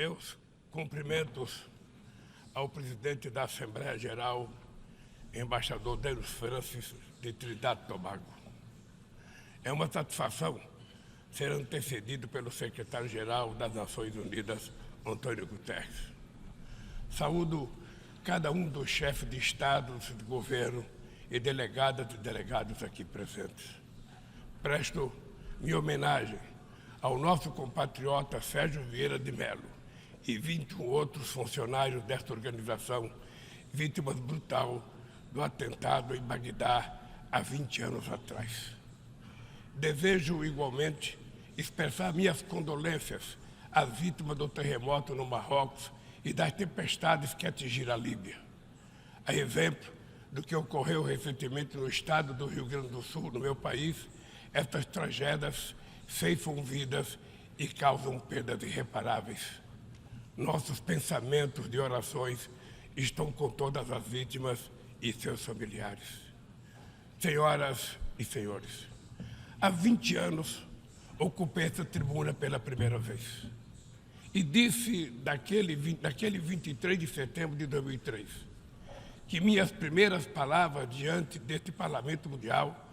Meus cumprimentos ao presidente da Assembleia Geral, embaixador Denis Francis, de Trinidad e Tobago. É uma satisfação ser antecedido pelo secretário-geral das Nações Unidas, Antônio Guterres. Saúdo cada um dos chefes de Estado, de governo e delegadas e delegados aqui presentes. Presto minha homenagem ao nosso compatriota Sérgio Vieira de Mello e 21 outros funcionários desta organização, vítimas brutal do atentado em Bagdá há 20 anos atrás. Desejo, igualmente, expressar minhas condolências às vítimas do terremoto no Marrocos e das tempestades que atingiram a Líbia. A exemplo do que ocorreu recentemente no estado do Rio Grande do Sul, no meu país, estas tragédias ceifam vidas e causam perdas irreparáveis. Nossos pensamentos de orações estão com todas as vítimas e seus familiares. Senhoras e senhores, há 20 anos ocupei essa tribuna pela primeira vez e disse naquele 23 de setembro de 2003 que minhas primeiras palavras diante deste Parlamento Mundial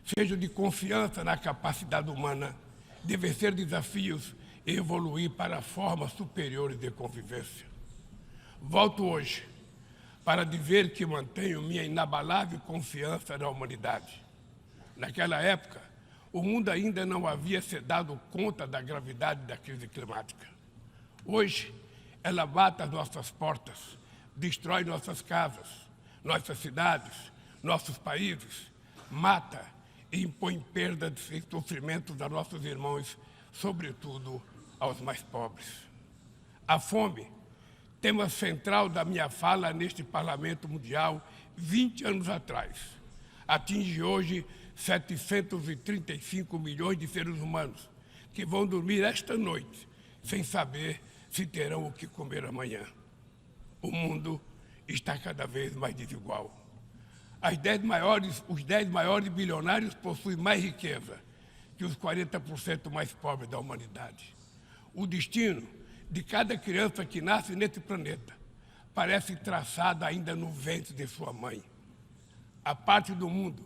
sejam de confiança na capacidade humana de vencer desafios e evoluir para formas superiores de convivência. Volto hoje para dizer que mantenho minha inabalável confiança na humanidade. Naquela época, o mundo ainda não havia se dado conta da gravidade da crise climática. Hoje, ela bate às nossas portas, destrói nossas casas, nossas cidades, nossos países, mata e impõe perdas e sofrimentos a nossos irmãos, sobretudo aos mais pobres. A fome, tema central da minha fala neste Parlamento Mundial 20 anos atrás, atinge hoje 735 milhões de seres humanos que vão dormir esta noite sem saber se terão o que comer amanhã. O mundo está cada vez mais desigual. Os 10 maiores bilionários possuem mais riqueza que os 40% mais pobres da humanidade. O destino de cada criança que nasce nesse planeta parece traçado ainda no ventre de sua mãe. A parte do mundo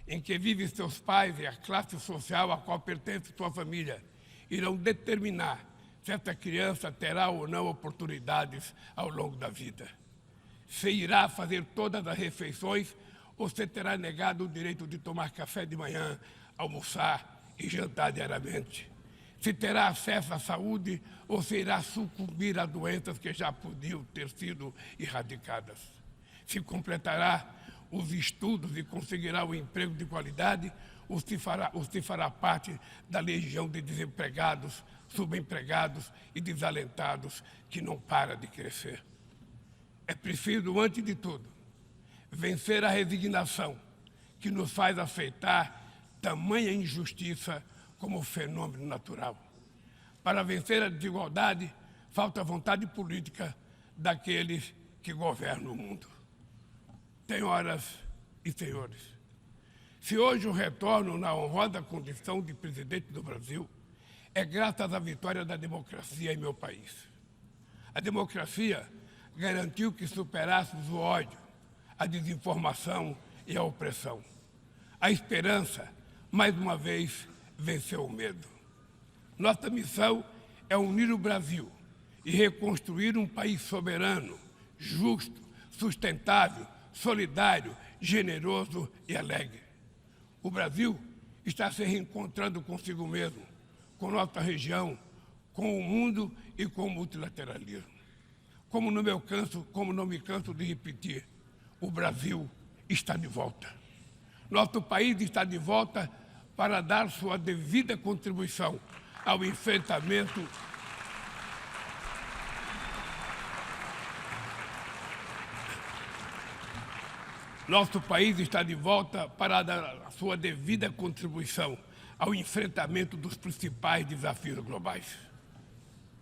em que vivem seus pais e a classe social a qual pertence sua família irão determinar se essa criança terá ou não oportunidades ao longo da vida. Se irá fazer todas as refeições ou se terá negado o direito de tomar café de manhã, almoçar e jantar diariamente. Se terá acesso à saúde ou se irá sucumbir a doenças que já podiam ter sido erradicadas. Se completará os estudos e conseguirá um emprego de qualidade ou se fará parte da legião de desempregados, subempregados e desalentados que não para de crescer. É preciso, antes de tudo, vencer a resignação que nos faz aceitar tamanha injustiça como fenômeno natural. Para vencer a desigualdade, falta vontade política daqueles que governam o mundo. Senhoras e senhores, se hoje eu retorno na honrosa condição de presidente do Brasil, é graças à vitória da democracia em meu país. A democracia garantiu que superássemos o ódio, a desinformação e a opressão. A esperança, mais uma vez, venceu o medo. Nossa missão é unir o Brasil e reconstruir um país soberano, justo, sustentável, solidário, generoso e alegre. O Brasil está se reencontrando consigo mesmo, com nossa região, com o mundo e com o multilateralismo. Como não me canso de repetir, o Brasil está de volta. Nosso país está de volta para dar sua devida contribuição ao enfrentamento Nosso país está de volta para dar a sua devida contribuição ao enfrentamento dos principais desafios globais.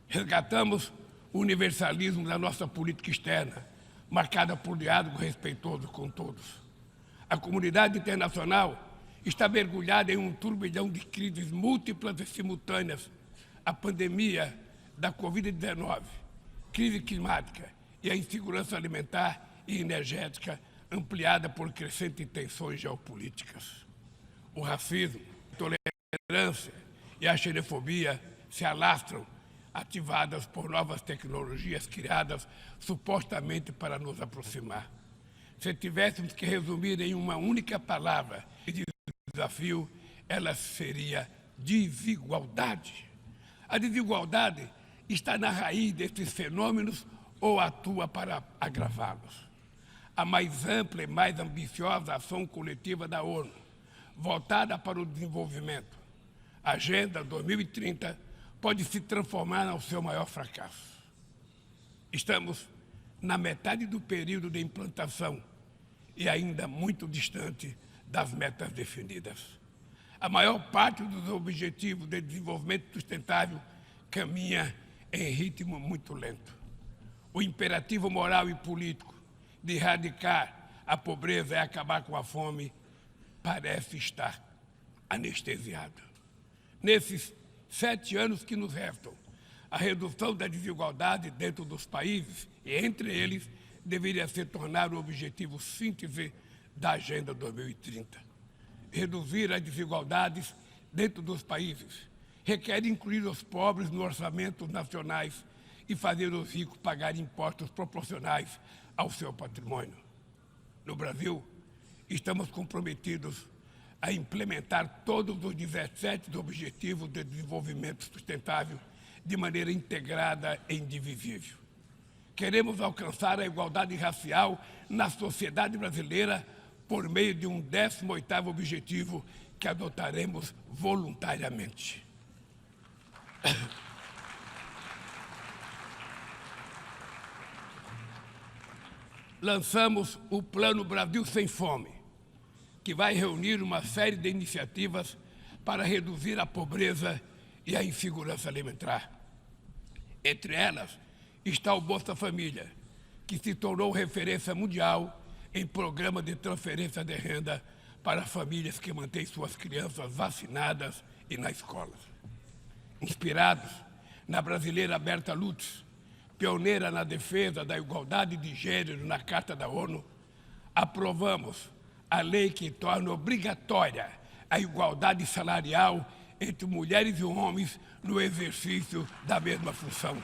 Resgatamos o universalismo da nossa política externa, marcada por diálogo respeitoso com todos. A comunidade internacional está mergulhada em um turbilhão de crises múltiplas e simultâneas. A pandemia da Covid-19 crise climática e a insegurança alimentar e energética ampliada por crescentes tensões geopolíticas. O racismo, a intolerância e a xenofobia se alastram, ativadas por novas tecnologias criadas supostamente para nos aproximar. Se tivéssemos que resumir em uma única palavra de desafio, ela seria desigualdade. A desigualdade está na raiz desses fenômenos ou atua para agravá-los. A mais ampla e mais ambiciosa ação coletiva da ONU, voltada para o desenvolvimento, a Agenda 2030, pode se transformar no seu maior fracasso. Estamos na metade do período de implantação e ainda muito distante das metas definidas. A maior parte dos objetivos de desenvolvimento sustentável caminha em ritmo muito lento. O imperativo moral e político de erradicar a pobreza e acabar com a fome parece estar anestesiado. Nesses 7 anos que nos restam, a redução da desigualdade dentro dos países e entre eles deveria se tornar o objetivo síntese da Agenda 2030. Reduzir as desigualdades dentro dos países requer incluir os pobres nos orçamentos nacionais e fazer os ricos pagar impostos proporcionais ao seu patrimônio. No Brasil, estamos comprometidos a implementar todos os 17 Objetivos de Desenvolvimento Sustentável de maneira integrada e indivisível. Queremos alcançar a igualdade racial na sociedade brasileira por meio de um 18º objetivo que adotaremos voluntariamente. Lançamos o Plano Brasil Sem Fome, que vai reunir uma série de iniciativas para reduzir a pobreza e a insegurança alimentar. Entre elas está o Bolsa Família, que se tornou referência mundial em programa de transferência de renda para famílias que mantêm suas crianças vacinadas e na escola. Inspirados na brasileira Berta Lutz, pioneira na defesa da igualdade de gênero na Carta da ONU, aprovamos a lei que torna obrigatória a igualdade salarial entre mulheres e homens no exercício da mesma função.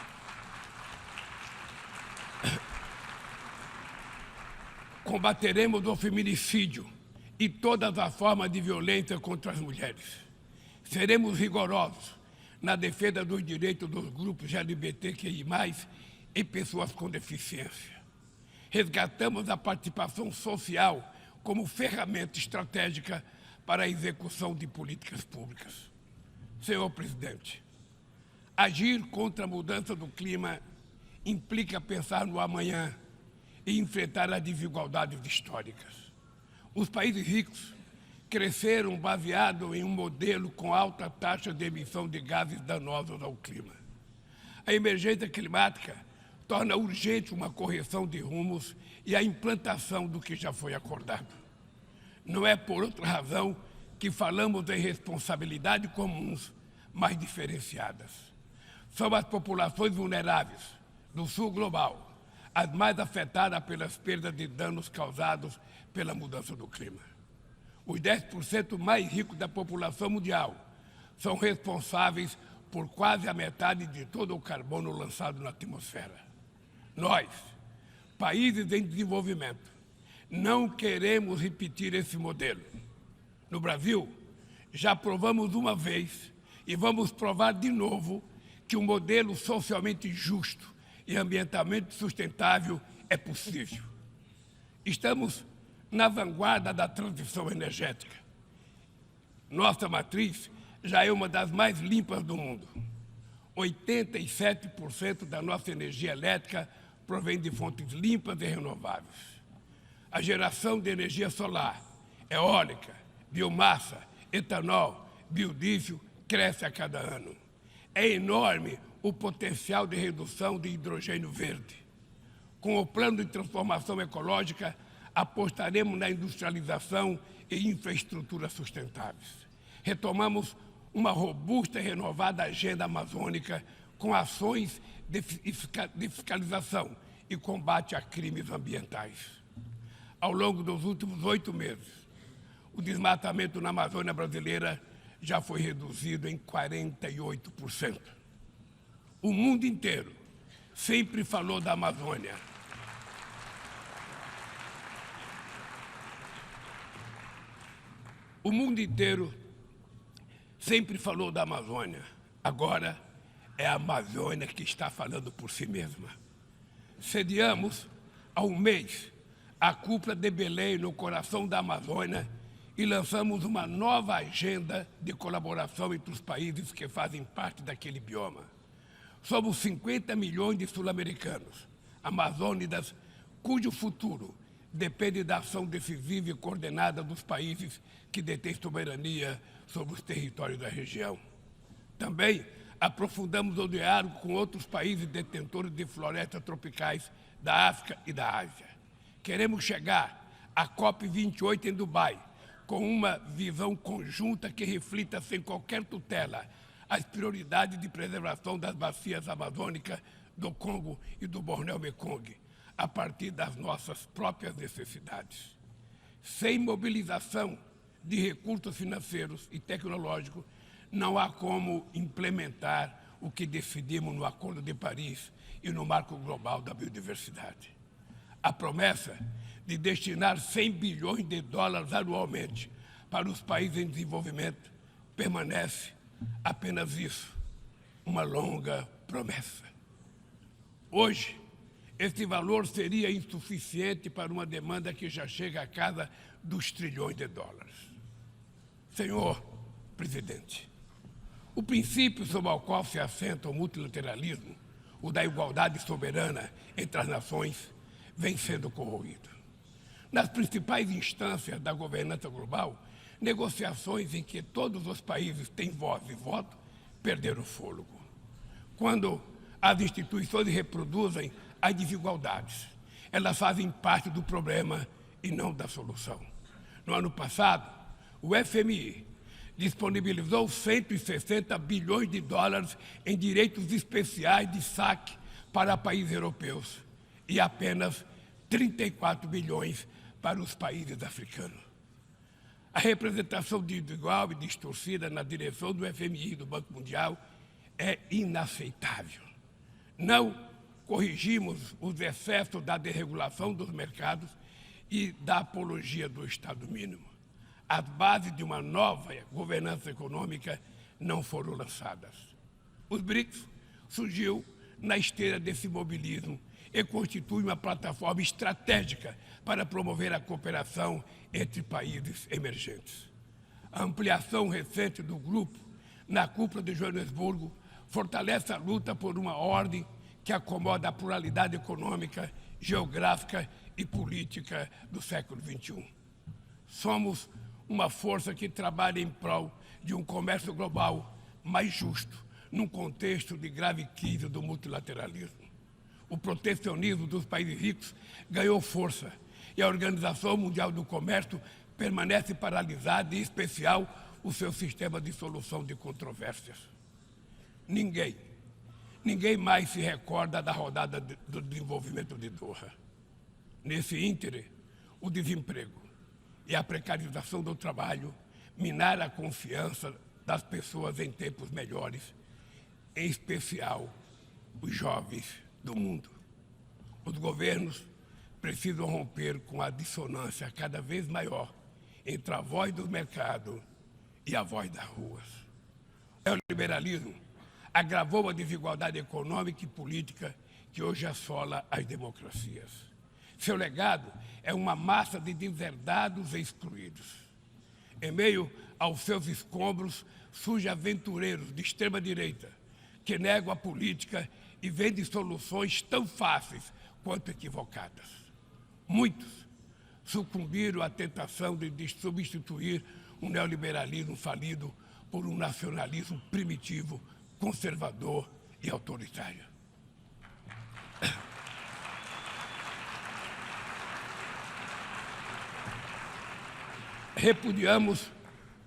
Combateremos o feminicídio e todas as formas de violência contra as mulheres. Seremos rigorosos na defesa dos direitos dos grupos LGBTQI+, e pessoas com deficiência. Resgatamos a participação social como ferramenta estratégica para a execução de políticas públicas. Senhor Presidente, agir contra a mudança do clima implica pensar no amanhã e enfrentar as desigualdades históricas. Os países ricos cresceram baseado em um modelo com alta taxa de emissão de gases danosos ao clima. A emergência climática torna urgente uma correção de rumos e a implantação do que já foi acordado. Não é por outra razão que falamos em responsabilidades comuns, mas diferenciadas. São as populações vulneráveis do sul global as mais afetadas pelas perdas de danos causados pela mudança do clima. Os 10% mais ricos da população mundial são responsáveis por quase a metade de todo o carbono lançado na atmosfera. Nós, países em desenvolvimento, não queremos repetir esse modelo. No Brasil, já provamos uma vez e vamos provar de novo que um modelo socialmente justo e ambientalmente sustentável é possível. Estamos na vanguarda da transição energética. Nossa matriz já é uma das mais limpas do mundo. 87% da nossa energia elétrica provém de fontes limpas e renováveis. A geração de energia solar, eólica, biomassa, etanol, biodiesel cresce a cada ano. É enorme o potencial de redução de hidrogênio verde. Com o plano de transformação ecológica, apostaremos na industrialização e infraestruturas sustentáveis. Retomamos uma robusta e renovada agenda amazônica com ações de fiscalização e combate a crimes ambientais. Ao longo dos últimos 8 meses, o desmatamento na Amazônia brasileira já foi reduzido em 48%. O mundo inteiro sempre falou da Amazônia. O mundo inteiro sempre falou da Amazônia. Agora é a Amazônia que está falando por si mesma. Sediamos há um mês a cúpula de Belém no coração da Amazônia e lançamos uma nova agenda de colaboração entre os países que fazem parte daquele bioma. Somos 50 milhões de sul-americanos, amazônidas, cujo futuro depende da ação decisiva e coordenada dos países que detêm soberania sobre os territórios da região. Também aprofundamos o diálogo com outros países detentores de florestas tropicais da África e da Ásia. Queremos chegar à COP28 em Dubai com uma visão conjunta que reflita sem qualquer tutela as prioridades de preservação das bacias amazônicas do Congo e do Bornéu-Mekong, a partir das nossas próprias necessidades. Sem mobilização de recursos financeiros e tecnológicos, não há como implementar o que decidimos no Acordo de Paris e no Marco Global da Biodiversidade. A promessa de destinar 100 bilhões de dólares anualmente para os países em desenvolvimento permanece apenas isso, uma longa promessa. Hoje, esse valor seria insuficiente para uma demanda que já chega à casa dos trilhões de dólares. Senhor presidente, o princípio sobre o qual se assenta o multilateralismo, o da igualdade soberana entre as nações, vem sendo corroído. Nas principais instâncias da governança global, negociações em que todos os países têm voz e voto perderam o fôlego. Quando as instituições reproduzem as desigualdades, elas fazem parte do problema e não da solução. No ano passado, o FMI disponibilizou 160 bilhões de dólares em direitos especiais de saque para países europeus e apenas 34 bilhões para os países africanos. A representação desigual e distorcida na direção do FMI e do Banco Mundial é inaceitável. Não corrigimos os excessos da desregulação dos mercados e da apologia do Estado mínimo. As bases de uma nova governança econômica não foram lançadas. Os BRICS surgiu na esteira desse mobilismo e constitui uma plataforma estratégica para promover a cooperação entre países emergentes. A ampliação recente do grupo na cúpula de Joanesburgo fortalece a luta por uma ordem que acomoda a pluralidade econômica, geográfica e política do século XXI. Somos uma força que trabalha em prol de um comércio global mais justo, num contexto de grave crise do multilateralismo. O protecionismo dos países ricos ganhou força e a Organização Mundial do Comércio permanece paralisada, em especial o seu sistema de solução de controvérsias. Ninguém mais se recorda da rodada do desenvolvimento de Doha. Nesse íntere, o desemprego e a precarização do trabalho minaram a confiança das pessoas em tempos melhores, em especial os jovens do mundo. Os governos precisam romper com a dissonância cada vez maior entre a voz do mercado e a voz das ruas. O neoliberalismo agravou a desigualdade econômica e política que hoje assola as democracias. Seu legado é uma massa de deserdados e excluídos. Em meio aos seus escombros, surgem aventureiros de extrema-direita que negam a política e vendem soluções tão fáceis quanto equivocadas. Muitos sucumbiram à tentação de substituir um neoliberalismo falido por um nacionalismo primitivo, conservador e autoritário. Repudiamos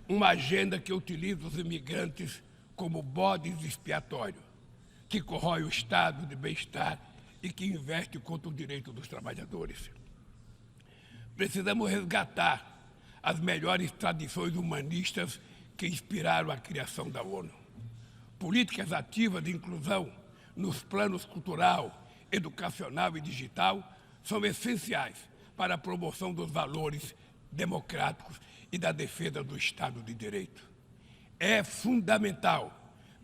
uma agenda que utiliza os imigrantes como bodes expiatórios, que corrói o estado de bem-estar e que investe contra o direito dos trabalhadores. Precisamos resgatar as melhores tradições humanistas que inspiraram a criação da ONU. Políticas ativas de inclusão nos planos cultural, educacional e digital são essenciais para a promoção dos valores democráticos e da defesa do Estado de Direito. É fundamental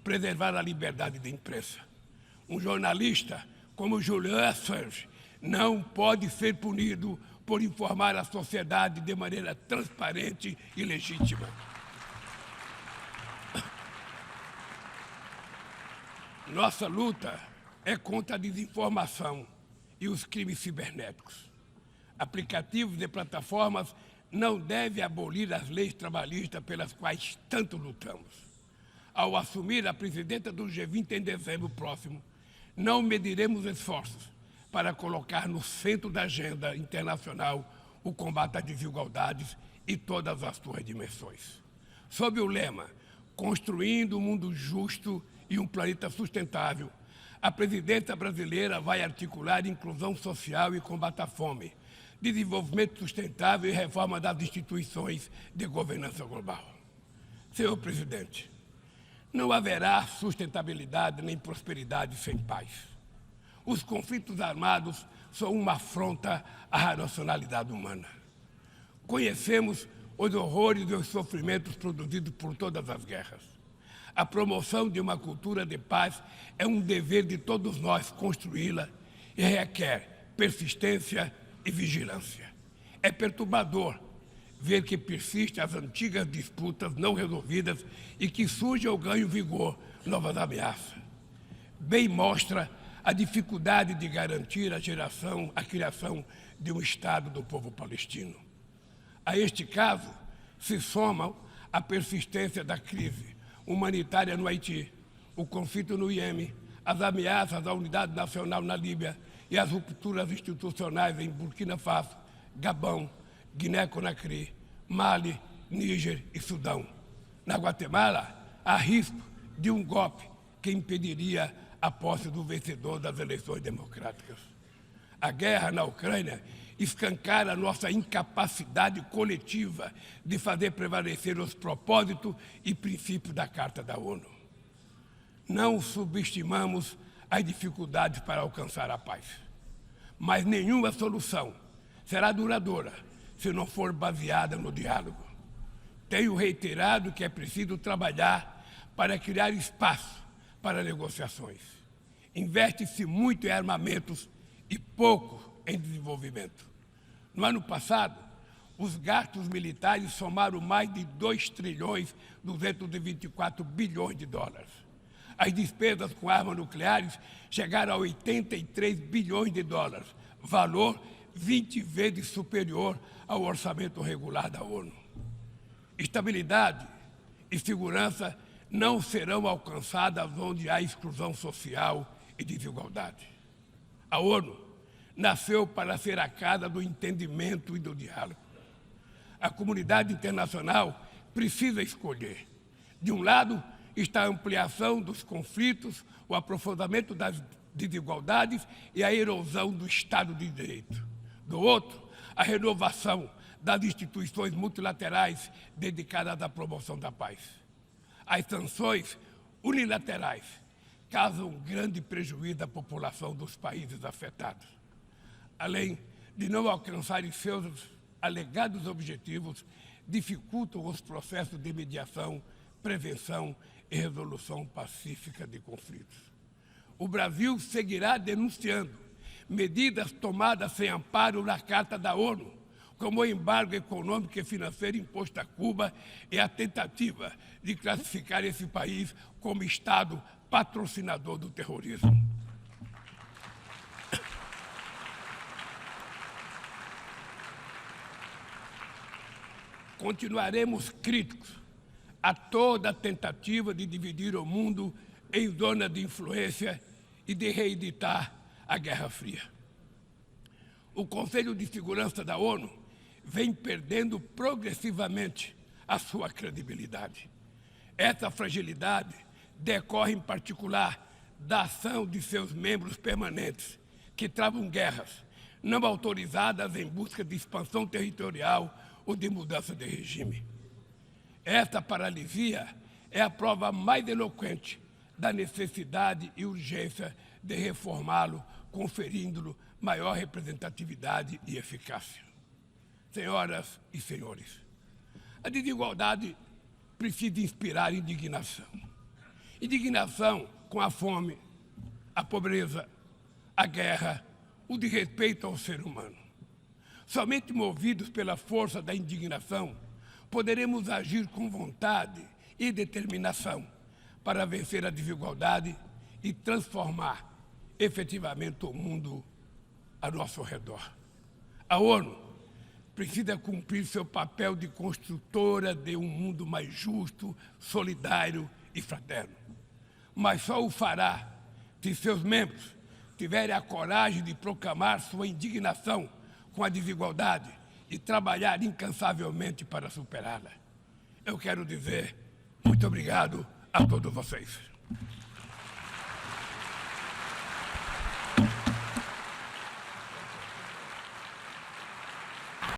preservar a liberdade de imprensa. Um jornalista como Julian Assange não pode ser punido por informar a sociedade de maneira transparente e legítima. Nossa luta é contra a desinformação e os crimes cibernéticos. Aplicativos e plataformas não devem abolir as leis trabalhistas pelas quais tanto lutamos. Ao assumir a presidência do G20 em dezembro próximo, não mediremos esforços para colocar no centro da agenda internacional o combate às desigualdades e todas as suas dimensões. Sob o lema Construindo um Mundo Justo e um Planeta Sustentável, a presidência brasileira vai articular inclusão social e combate à fome, desenvolvimento sustentável e reforma das instituições de governança global. Senhor presidente, não haverá sustentabilidade nem prosperidade sem paz. Os conflitos armados são uma afronta à racionalidade humana. Conhecemos os horrores e os sofrimentos produzidos por todas as guerras. A promoção de uma cultura de paz é um dever de todos nós construí-la e requer persistência e vigilância. É perturbador ver que persistem as antigas disputas não resolvidas e que surgem ou ganham vigor novas ameaças. Bem mostra a dificuldade de garantir a criação de um Estado do povo palestino. A este caso se somam a persistência da crise humanitária no Haiti, o conflito no Iêmen, as ameaças à unidade nacional na Líbia e as rupturas institucionais em Burkina Faso, Gabão, Guiné-Conakry, Mali, Níger e Sudão. Na Guatemala, há risco de um golpe que impediria a posse do vencedor das eleições democráticas. A guerra na Ucrânia escancara nossa incapacidade coletiva de fazer prevalecer os propósitos e princípios da Carta da ONU. Não subestimamos as dificuldades para alcançar a paz, mas nenhuma solução será duradoura se não for baseada no diálogo. Tenho reiterado que é preciso trabalhar para criar espaço para negociações. Investe-se muito em armamentos e pouco em desenvolvimento. No ano passado, os gastos militares somaram mais de 2,224 bilhões de dólares. As despesas com armas nucleares chegaram a 83 bilhões de dólares, valor 20 vezes superior ao orçamento regular da ONU. Estabilidade e segurança não serão alcançadas onde há exclusão social e desigualdade. A ONU nasceu para ser a casa do entendimento e do diálogo. A comunidade internacional precisa escolher. De um lado está a ampliação dos conflitos, o aprofundamento das desigualdades e a erosão do Estado de Direito. Do outro, a renovação das instituições multilaterais dedicadas à promoção da paz. As sanções unilaterais causam grande prejuízo à população dos países afetados. Além de não alcançarem seus alegados objetivos, dificultam os processos de mediação, prevenção e resolução pacífica de conflitos. O Brasil seguirá denunciando medidas tomadas sem amparo na Carta da ONU, como o embargo econômico e financeiro imposto a Cuba e a tentativa de classificar esse país como Estado patrocinador do terrorismo. Continuaremos críticos a toda tentativa de dividir o mundo em zona de influência e de reeditar a Guerra Fria. O Conselho de Segurança da ONU vem perdendo progressivamente a sua credibilidade. Essa fragilidade decorre, em particular, da ação de seus membros permanentes, que travam guerras não autorizadas em busca de expansão territorial ou de mudança de regime. Esta paralisia é a prova mais eloquente da necessidade e urgência de reformá-lo, conferindo-lhe maior representatividade e eficácia. Senhoras e senhores, a desigualdade precisa inspirar indignação. Indignação com a fome, a pobreza, a guerra, o desrespeito ao ser humano. Somente movidos pela força da indignação, poderemos agir com vontade e determinação para vencer a desigualdade e transformar efetivamente o mundo a nosso redor. A ONU precisa cumprir seu papel de construtora de um mundo mais justo, solidário e fraterno. Mas só o fará se seus membros tiverem a coragem de proclamar sua indignação com a desigualdade e trabalhar incansavelmente para superá-la. Eu quero dizer muito obrigado a todos vocês.